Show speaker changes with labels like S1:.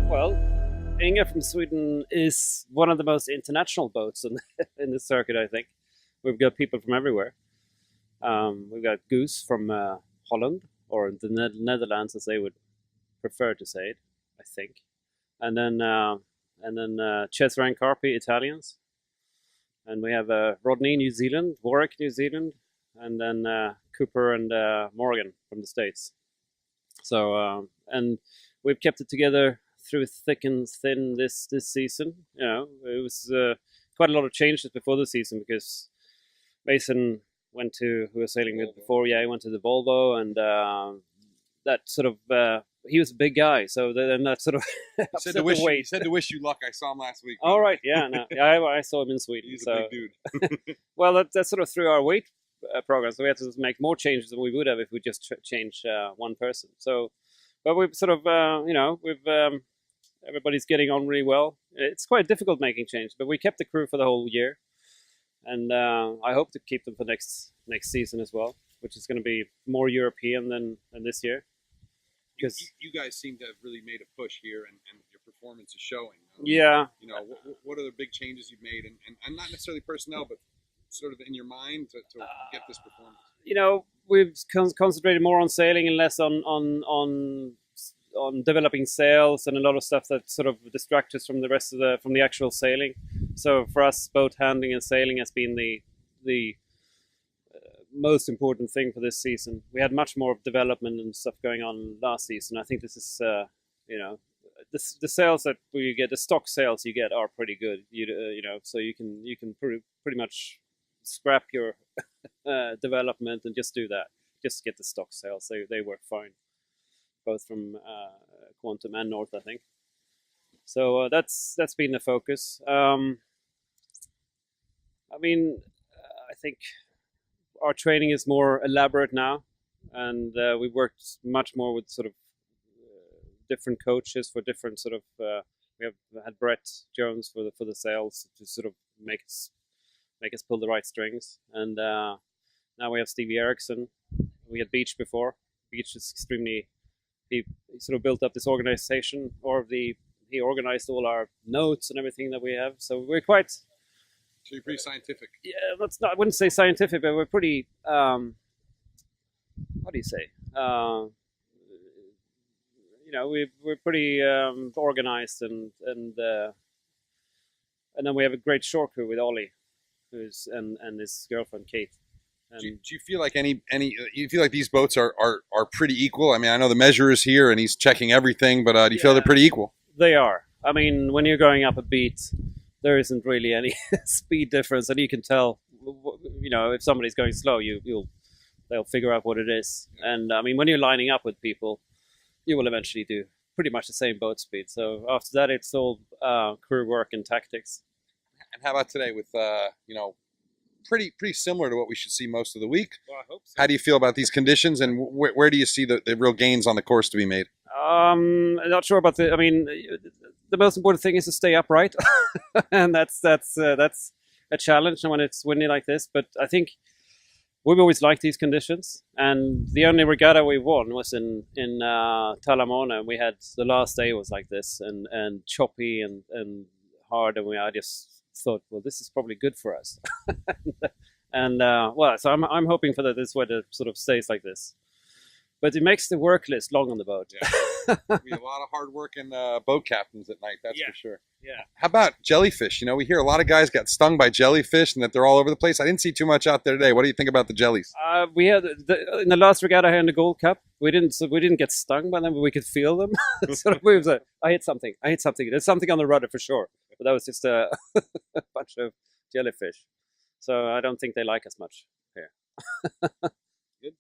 S1: Well, Inga from Sweden is one of the most international boats in the circuit, I think. We've got people from everywhere. We've got Goose from Holland, or the Netherlands, as they would prefer to say it, I think. And then Cesare and Carpi, Italians. And we have Rodney, New Zealand, Warwick, New Zealand, and then Cooper and Morgan from the States. So, and we've kept it together through thick and thin this season. You know, it was quite a lot of changes before the season because Mason went to, who was sailing with before, he went to the Volvo, and that sort of, he was a big guy, so then that sort of
S2: he said to wish you luck. I saw him last week.
S1: All right, yeah, no, I saw him in Sweden.
S2: He's a big dude.
S1: Well, that sort of threw our weight program, so we had to make more changes than we would have if we just changed one person. So, but we've sort of, you know, we've everybody's getting on really well. It's quite difficult making change, but we kept the crew for the whole year, and I hope to keep them for next season as well, which is going to be more European than this year.
S2: Because you guys seem to have really made a push here, and your performance is showing.
S1: Yeah.
S2: You know, what are the big changes you've made, and not necessarily personnel, but sort of in your mind to get this performance? You
S1: know, we've concentrated more on sailing and less on developing sails and a lot of stuff that sort of distracts us from the rest of from the actual sailing. So for us, boat handling and sailing has been the most important thing for this season. We had much more development and stuff going on last season. I think this is, you know, the sales that we get, the stock sales you get are pretty good. You know, so you can pretty much scrap your development and just do that. Just get the stock sales. They work fine, both from Quantum and North, I think. So that's been the focus. I mean, I think our training is more elaborate now, and we worked much more with sort of different coaches for different sort of. We have had Brett Jones for the sails to sort of make us pull the right strings, and now we have Stevie Erickson. We had Beach before. Beach is extremely. He sort of built up this organization, he organized all our notes and everything that we have. So we're quite.
S2: So you're pretty scientific.
S1: Yeah, I wouldn't say scientific, but we're pretty. What do you say? You know, we're pretty organized, and then we have a great shore crew with Ollie, and his girlfriend Kate.
S2: Do you feel like you feel like these boats are pretty equal? I mean, I know the measure is here and he's checking everything, but do you feel they're pretty equal?
S1: They are. I mean, when you're going up a beat, there isn't really any speed difference, and you can tell. You know, if somebody's going slow, they'll figure out what it is. And I mean, when you're lining up with people, you will eventually do pretty much the same boat speed. So after that, it's all crew work and tactics.
S2: And how about today with you know, pretty similar to what we should see most of the week?
S1: Well, I hope so.
S2: How do you feel about these conditions, and where do you see the real gains on the course to be made?
S1: I'm not sure about I mean, the most important thing is to stay upright, and that's a challenge when it's windy like this. But I think we've always liked these conditions, and the only regatta we won was in Talamona. We had the last day was like this, and choppy and hard, and I just thought, well, this is probably good for us. And well, so I'm hoping for that this weather sort of stays like this. But it makes the work list long on the boat.
S2: Yeah. We have a lot of hard-working boat captains at night, that's for sure.
S1: Yeah.
S2: How about jellyfish? You know, we hear a lot of guys got stung by jellyfish and that they're all over the place. I didn't see too much out there today. What do you think about the jellies?
S1: We had in the last regatta here in the Gold Cup, we didn't get stung by them, but we could feel them. So we was like, I hit something. There's something on the rudder for sure. But that was just a bunch of jellyfish. So I don't think they like us much here.
S2: Good.